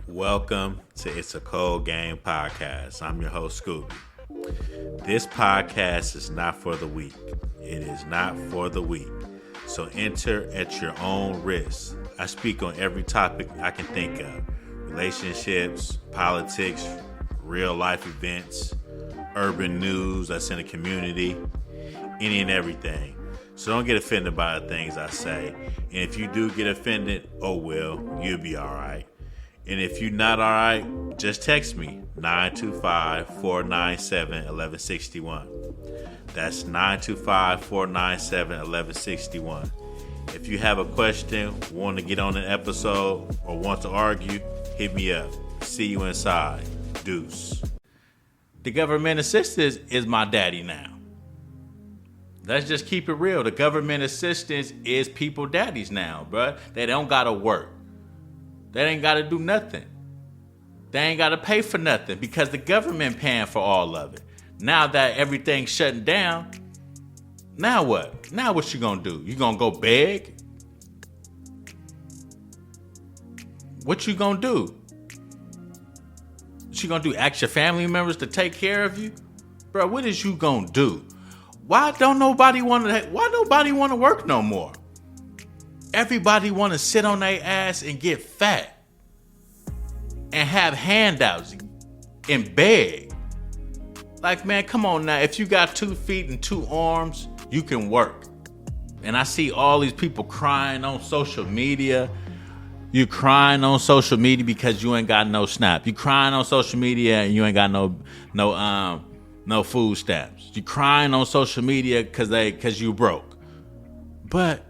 Welcome to It's a Cold Game podcast. I'm your host, Scooby. This podcast is not for the weak. It is not for the weak. So enter at your own risk. I speak on every topic I can think of. Relationships, politics, real life events, urban news that's in the community, any and everything. So don't get offended by the things I say. And if you do get offended, oh well, you'll be all right. And if you're not all right, just text me, 925-497-1161. That's 925-497-1161. If you have a question, want to get on an episode, or want to argue, hit me up. See you inside. Deuce. The government assistance is my daddy now. Let's just keep it real. The government assistance is people daddies now, bruh. They don't got to work. They ain't got to do nothing. They ain't got to pay for nothing because the government paying for all of it. Now that everything's shutting down, now what? Now what you gonna do? You gonna go beg? What you gonna do? What you gonna do? Ask your family members to take care of you? Bro, what is you gonna do? Why nobody want to work no more? Everybody want to sit on their ass and get fat and have handouts and beg. Like, man, come on now. If you got 2 feet and 2 arms, you can work. And I see all these people crying on social media. You crying on social media because you ain't got no SNAP. You crying on social media and you ain't got no food stamps. You crying on social media because you broke. But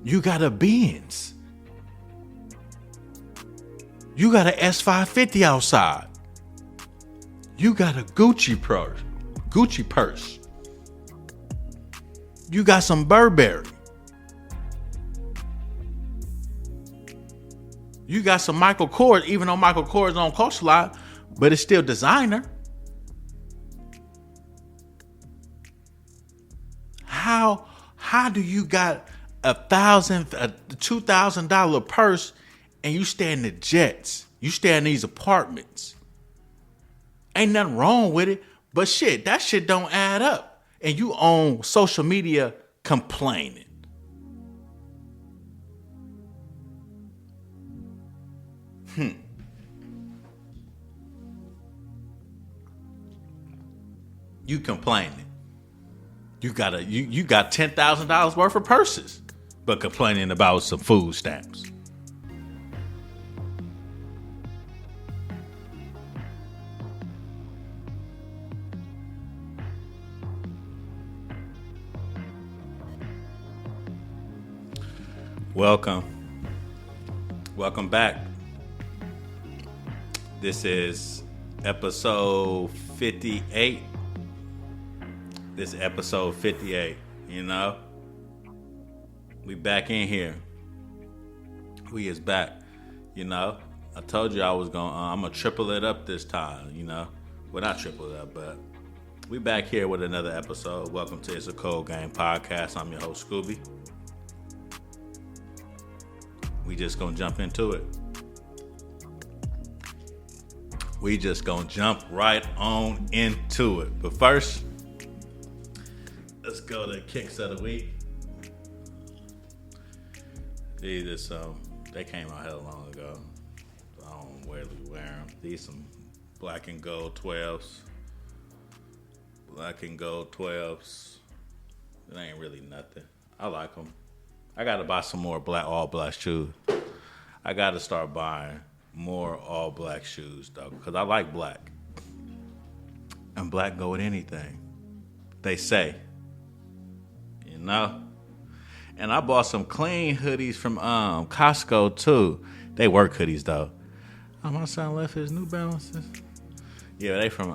you got a Benz. You got an S550 outside. You got a Gucci purse. You got some Burberry. You got some Michael Kors, even though Michael Kors don't cost a lot, but it's still designer. How do you got a $2,000 purse and you stay in the jets? You stay in these apartments. Ain't nothing wrong with it, but shit, that shit don't add up. And you on social media complaining. You complaining. You got $10,000 worth of purses, but complaining about some food stamps. Welcome back. This is episode 58. This is episode 58, you know. We back in here. We is back, you know. I told you I'm gonna triple it up this time, you know. Well, not triple it up, but we back here with another episode. Welcome to It's a Cold Game podcast. I'm your host, Scooby. We just gonna jump into it. We just gonna jump right on into it. But first, let's go to kicks of the week. These they came out hell long ago. I don't really wear them. These some black and gold 12s. Black and gold 12s. It ain't really nothing. I like them. I gotta buy some more all black shoes. I gotta start buying more all black shoes though, because I like black. And black go with anything. They say. You know? And I bought some clean hoodies from Costco too. They work hoodies though. Oh, my son left his New Balances. Yeah, they from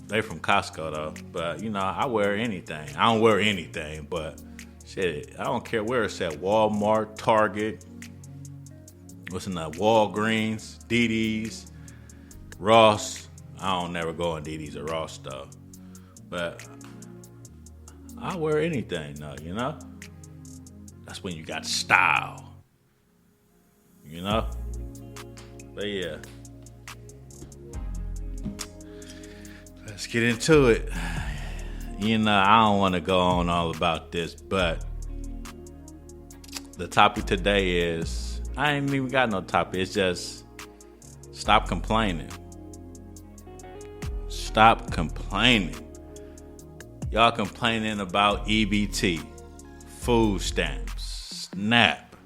Costco though. But you know, I wear anything. I don't wear anything, but shit, I don't care where it's at. Walmart, Target, what's in that? Walgreens, DD's, Ross. I don't never go in DD's or Ross though. But I wear anything though, you know? That's when you got style. You know? But yeah. Let's get into it. You know, I don't want to go on all about this, but the topic today is, I ain't even got no topic. It's just stop complaining. Stop complaining. Y'all complaining about EBT, food stamps, SNAP.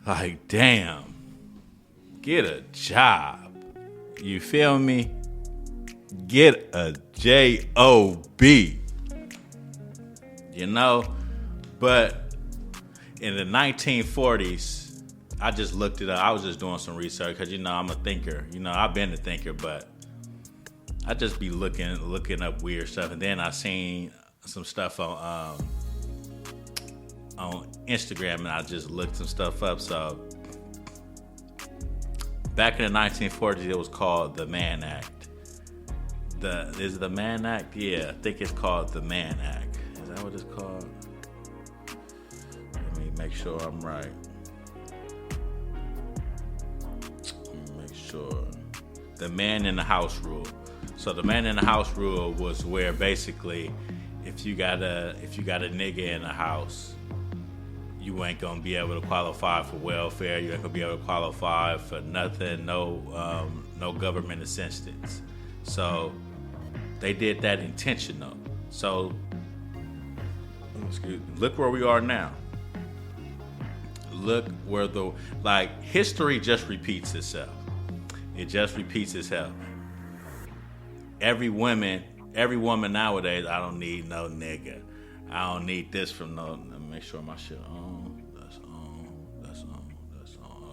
Like, damn. Get a job. You feel me? Get a J-O-B. You know? But in the 1940s, I just looked it up. I was just doing some research because, you know, I'm a thinker. You know, I've been a thinker, but I just be looking up weird stuff. And then I seen some stuff on Instagram, and I just looked some stuff up. So back in the 1940s, it was called the Mann Act. Is it the Mann Act? Yeah, I think it's called the Mann Act. Is that what it's called? Let me make sure I'm right. Let me make sure. The Man in the House Rule. So the Man in the House Rule was where basically, if you got a nigga in the house, you ain't gonna be able to qualify for welfare. You ain't gonna be able to qualify for nothing. No government assistance. So they did that intentional. So look where we are now. Look where history just repeats itself. It just repeats itself. Every woman nowadays, I don't need no nigga. I don't need this from no. Let me make sure my shit on. That's on.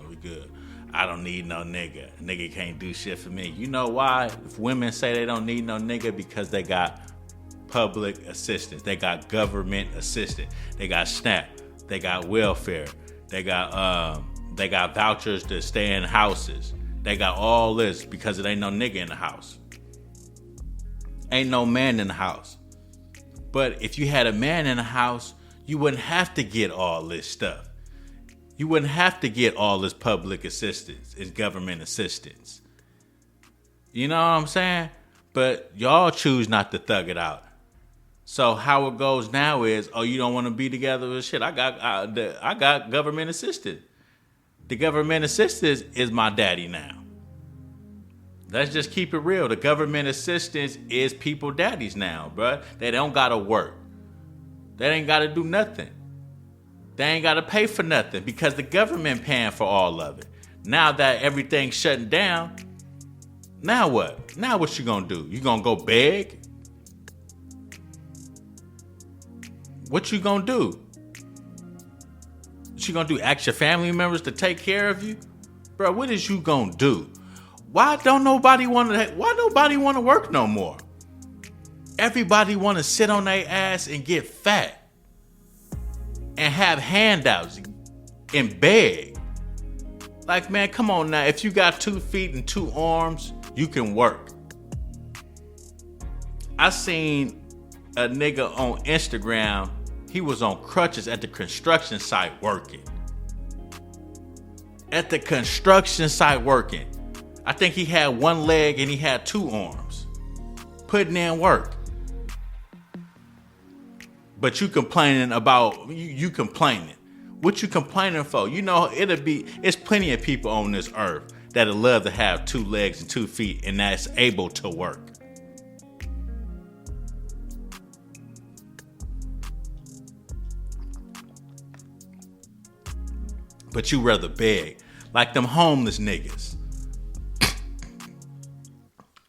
We good. I don't need no nigga. A nigga can't do shit for me. You know why? If women say they don't need no nigga, because they got public assistance. They got government assistance. They got SNAP. They got welfare. They got vouchers to stay in houses. They got all this because it ain't no nigga in the house. Ain't no man in the house. But if you had a man in the house, you wouldn't have to get all this stuff. You wouldn't have to get all this public assistance and government assistance. You know what I'm saying? But y'all choose not to thug it out. So how it goes now is, oh, you don't want to be together with shit. I got government assistance. The government assistance is my daddy now. Let's just keep it real. The government assistance is people daddies now, bruh. They don't gotta work. They ain't gotta do nothing. They ain't gotta pay for nothing because the government paying for all of it. Now that everything's shutting down, now what? Now what you gonna do? You gonna go beg? What you gonna do? What you gonna do? Ask your family members to take care of you? Bro, what is you gonna do? Why nobody want to work no more? Everybody want to sit on their ass and get fat and have handouts and beg. Like, man, come on now. If you got 2 feet and 2 arms, you can work. I seen a nigga on Instagram. He was on crutches at the construction site working. At the construction site working. I think he had 1 leg and he had 2 arms. Putting in work. But you complaining about, you complaining. What you complaining for? You know, it's plenty of people on this earth that'd love to have 2 legs and 2 feet and that's able to work. But you rather beg. Like them homeless niggas.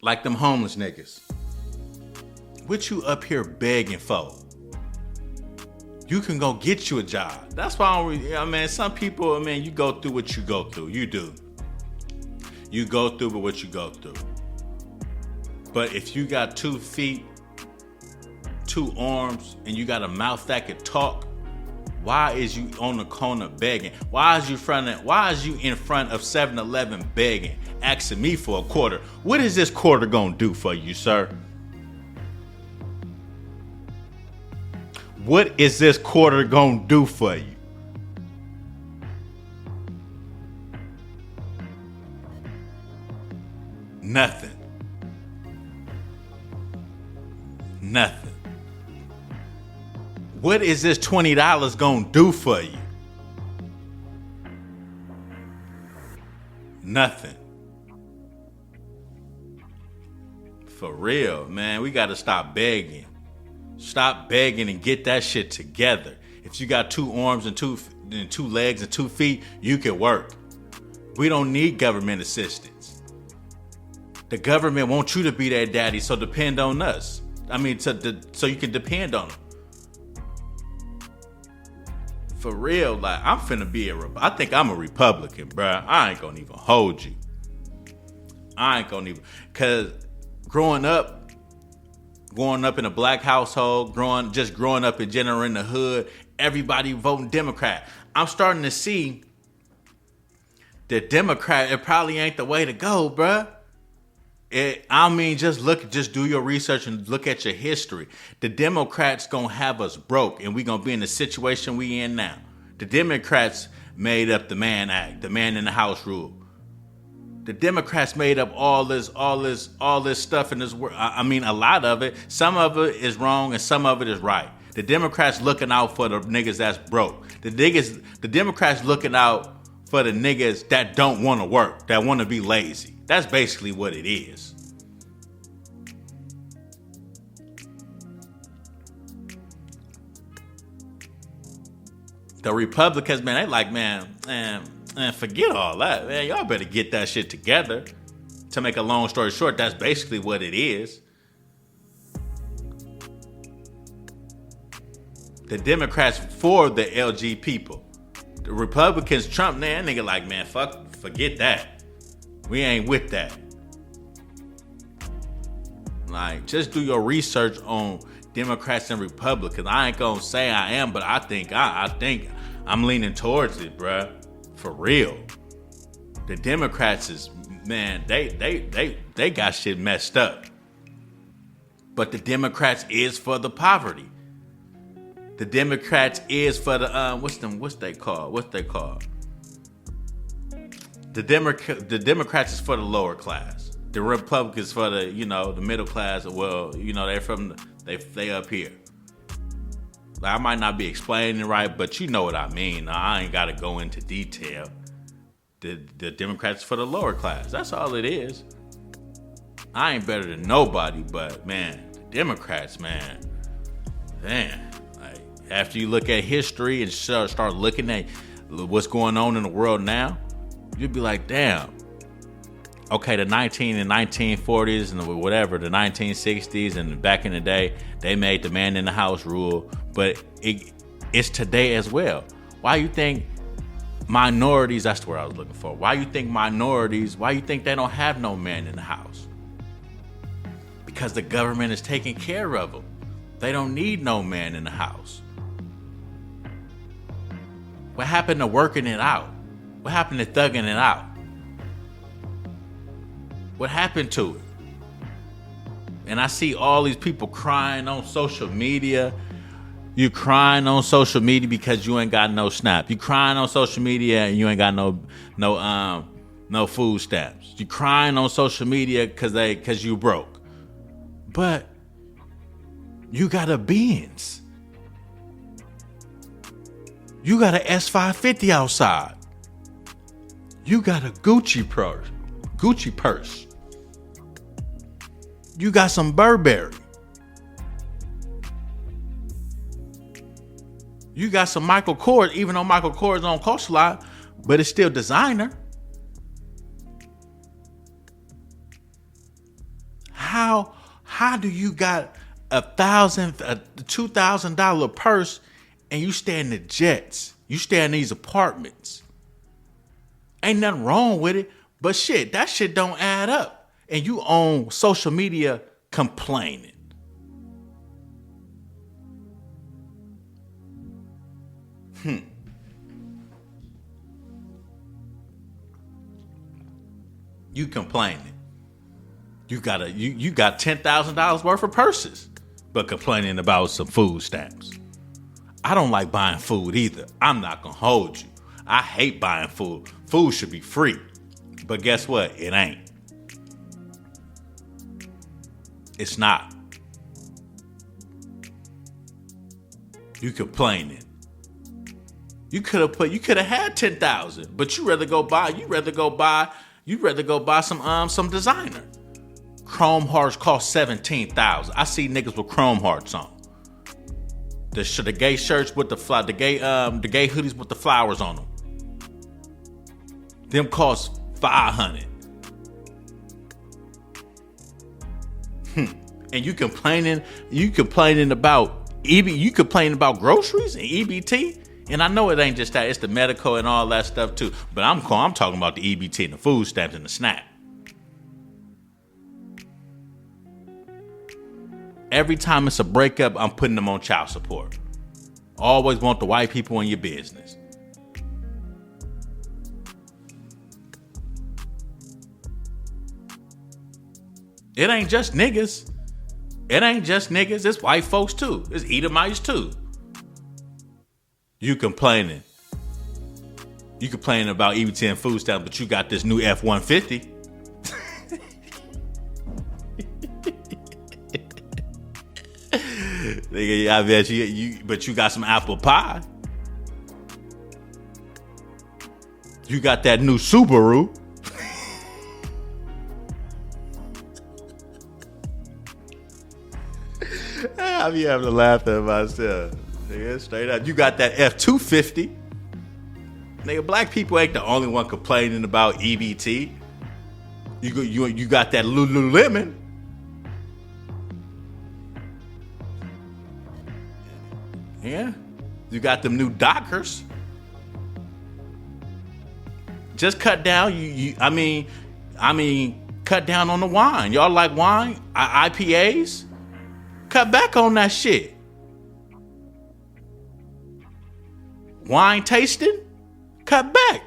Like them homeless niggas. What you up here begging for? You can go get you a job. That's why some people, you go through what you go through. You do. You go through what you go through. But if you got 2 feet, 2 arms, and you got a mouth that could talk, why is you on the corner begging? Why is you in front of 7-Eleven begging, asking me for a quarter? What is this quarter gonna do for you, sir? What is this quarter gonna do for you? Nothing. Nothing. What is this $20 gonna do for you? Nothing. For real, man, we gotta stop begging. Stop begging and get that shit together. If you got 2 arms and two legs and 2 feet, you can work. We don't need government assistance. The government wants you to be their daddy, so depend on us. I mean, so you can depend on them. For real, like, I'm finna be I think I'm a Republican, bruh. I ain't gonna even hold you. Cause growing up in a black household, growing up in general in the hood, everybody voting Democrat. I'm starting to see that Democrat, it probably ain't the way to go, bruh. Just do your research and look at your history. The Democrats gonna have us broke, and we gonna be in the situation we in now. The Democrats made up the Mann Act, the man in the house rule. The Democrats made up all this stuff in this world. I mean, a lot of it. Some of it is wrong, and some of it is right. The Democrats looking out for the niggas that's broke. The Democrats looking out for the niggas that don't want to work, that want to be lazy. That's basically what it is. The Republicans, man, they like, man, forget all that, man. Y'all better get that shit together. To make a long story short, that's basically what it is. The Democrats for the LG people. The Republicans, Trump, man, nigga like, man, forget that. We ain't with that. Like, just do your research on Democrats and Republicans. I ain't gonna say I am, but I think I'm leaning towards it, bruh. For real. The Democrats is, man, they got shit messed up. But the Democrats is for the poverty. The Democrats is for the what's they called? The Democrats is for the lower class. The Republicans for the, the middle class. Well, they up here. Like, I might not be explaining it right, but you know what I mean. I ain't got to go into detail. The Democrats for the lower class. That's all it is. I ain't better than nobody, but man, the Democrats, man, like, after you look at history and start looking at what's going on in the world now, you'd be like, damn. Okay, the 1940s and whatever, the 1960s and back in the day, they made the man in the house rule, but it's today as well. Why you think minorities, that's the word I was looking for. Why you think they don't have no man in the house? Because the government is taking care of them. They don't need no man in the house. What happened to working it out? What happened to thugging it out? What happened to it? And I see all these people crying on social media. You crying on social media because you ain't got no SNAP. You crying on social media and you ain't got no food stamps. You crying on social media because you broke. But you got a Benz. You got an S550 outside. You got a Gucci purse. You got some Burberry. You got some Michael Kors, even though Michael Kors don't cost a lot, but it's still designer. How do you got a $2,000 purse and you stay in the jets? You stay in these apartments. Ain't nothing wrong with it, but shit, that shit don't add up. And you on social media complaining. You complaining. You got $10,000 worth of purses, but complaining about some food stamps. I don't like buying food either. I'm not gonna hold you. I hate buying food. Food should be free. But guess what? It ain't. It's not. You complaining. You could have had 10,000, but you rather go buy some designer. Chrome hearts cost 17,000. I see niggas with chrome hearts on. The gay shirts with the gay hoodies with the flowers on them. Them cost 500. And you complaining about you complaining about groceries and EBT? And I know it ain't just that, it's the medical and all that stuff too. But I'm talking about the EBT and the food stamps and the SNAP. Every time it's a breakup, I'm putting them on child support. Always want the white people in your business. It ain't just niggas. It's white folks too. It's Edomites too. You complaining about EBT and food stamps, but you got this new F-150. I bet but you got some apple pie. You got that new Subaru. I be having to laugh at myself. Nigga, straight up. You got that F-250. Nigga, black people ain't the only one complaining about EBT. You got that Lululemon. Yeah. You got them new Dockers. Just cut down. Cut down on the wine. Y'all like wine? IPAs? Cut back on that shit. Wine tasting? Cut back.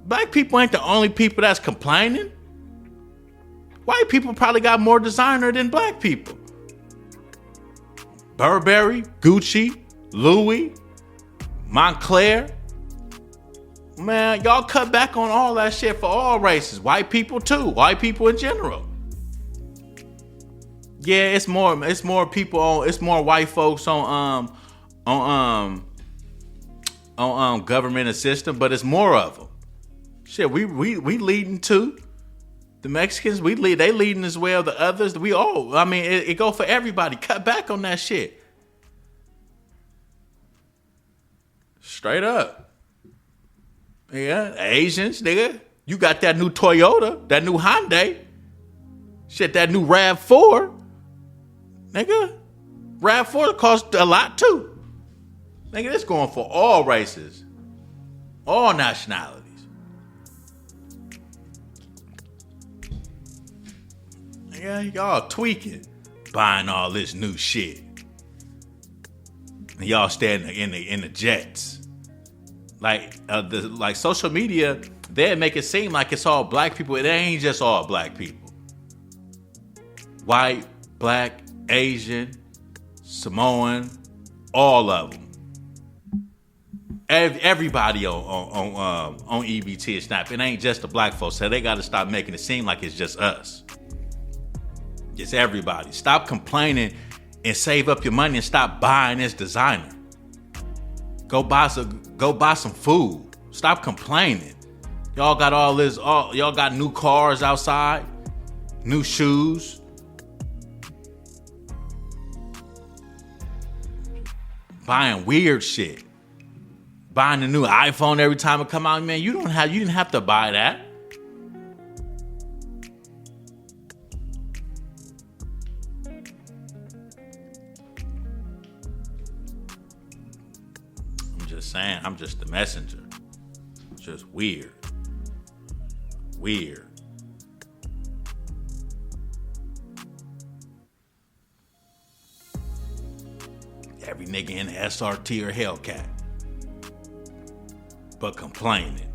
Black people ain't the only people that's complaining. White people probably got more designer than black people. Burberry, Gucci, Louis, Montclair. Man, y'all cut back on all that shit for all races. White people too. White people in general. Yeah, it's more people on. It's more white folks on government assistance, but it's more of them. Shit, we leading too. The Mexicans, they leading as well. The others, it go for everybody. Cut back on that shit. Straight up. Yeah, Asians, nigga. You got that new Toyota, that new Hyundai. Shit, that new RAV4. Nigga, RAV4 costs a lot too. Nigga, this going for all races. All nationalities. Yeah, y'all tweaking, buying all this new shit, and y'all standing in the jets. Like social media, they make it seem like it's all black people. It ain't just all black people. White, black, Asian, Samoan, all of them. Everybody on EBT and SNAP. It ain't just the black folks. So they got to stop making it seem like it's just us. It's everybody. Stop complaining and save up your money and stop buying this designer. Go buy some food. Stop complaining. Y'all got all this. Y'all got new cars outside, new shoes. Buying weird shit. Buying a new iPhone every time it come out. Man, you didn't have to buy that. Saying I'm just the messenger. Just weird. Every nigga in the SRT or Hellcat, but complaining.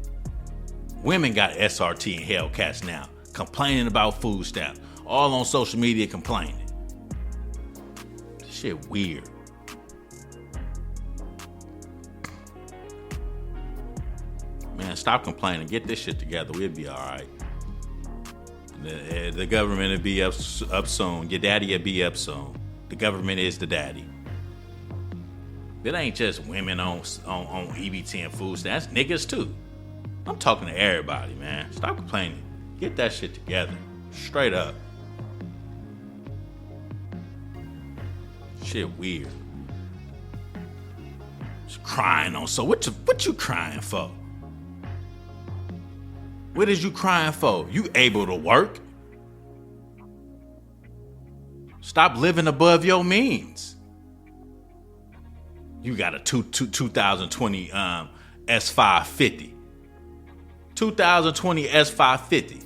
Women got SRT and Hellcats now, complaining about food stamps, all on social media complaining. This shit weird. Man, stop complaining. Get this shit together. We'll be all right. The government will be up soon. Your daddy will be up soon. The government is the daddy. It ain't just women on EBT and food stamps. That's niggas too. I'm talking to everybody, man. Stop complaining. Get that shit together. Straight up. Shit weird. Just crying on. So what you crying for? What is you crying for? You able to work? Stop living above your means. You got a 2020 S550. 2020 S550.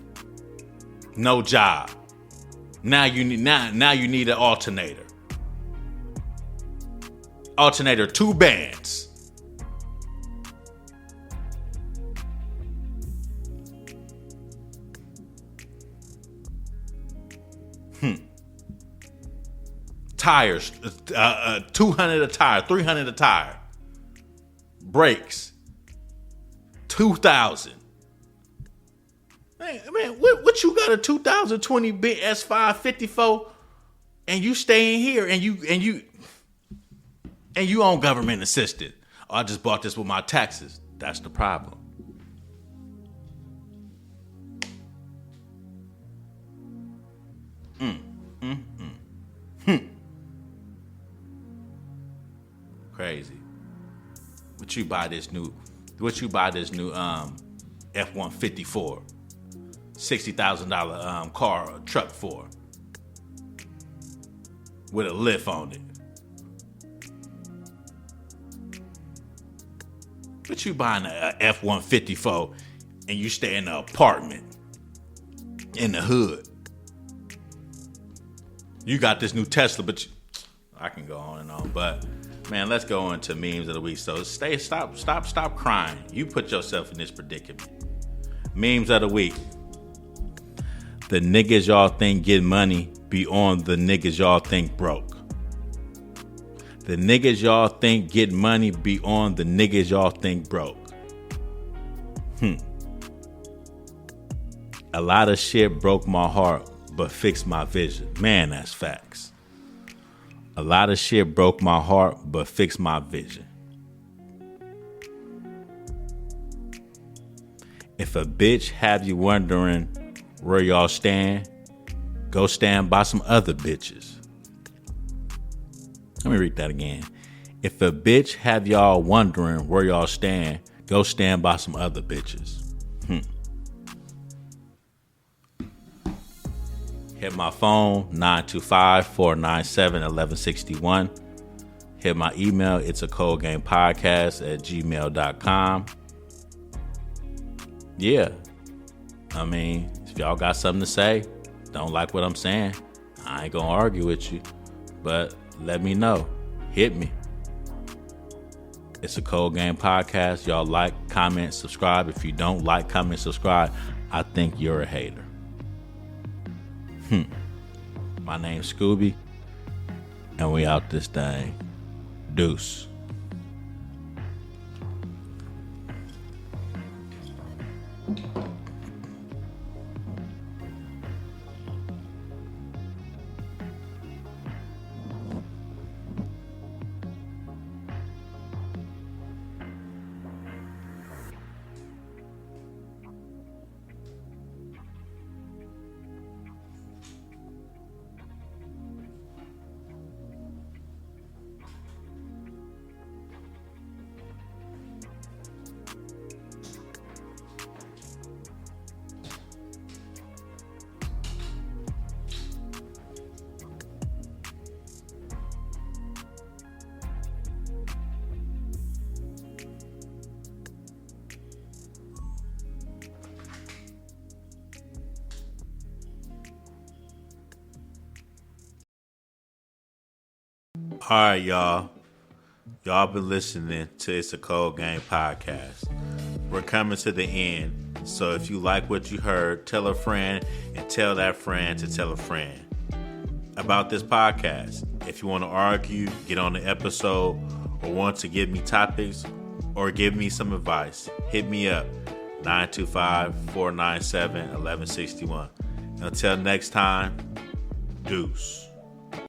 No job. Now you need an alternator. Alternator 2 bands. Tires, 200 a tire, 300 a tire. Brakes, 2,000. Man, what you got a 2020 big S550 for? And you staying here and you on government assistance. Oh, I just bought this with my taxes. That's the problem. Crazy. What you buy this new F-150 for? $60,000 car or truck for? With a lift on it. What you buying a F-150 for and you stay in an apartment in the hood? You got this new Tesla, but I can go on and on, but man, let's go into memes of the week. So stop crying. You put yourself in this predicament. Memes of the week. The niggas y'all think get money be on the niggas y'all think broke. The niggas y'all think get money be on the niggas y'all think broke. A lot of shit broke my heart, but fixed my vision. Man, that's facts. A lot of shit broke my heart, but fixed my vision. If a bitch have you wondering where y'all stand, go stand by some other bitches. Let me read that again. If a bitch have y'all wondering where y'all stand, go stand by some other bitches. Hit my phone, 925-497-1161. Hit my email, it's a cold game podcast at gmail.com. Yeah. I mean, if y'all got something to say, don't like what I'm saying, I ain't gonna argue with you. But let me know. Hit me. It's a cold game podcast. Y'all like, comment, subscribe. If you don't like, comment, subscribe, I think you're a hater. My name's Scooby, and we out this thing. Deuce. All right, y'all. Y'all been listening to It's a Cold Game podcast. We're coming to the end. So if you like what you heard, tell a friend and tell that friend to tell a friend about this podcast. If you want to argue, get on the episode, or want to give me topics or give me some advice, hit me up, 925-497-1161. Until next time, deuce.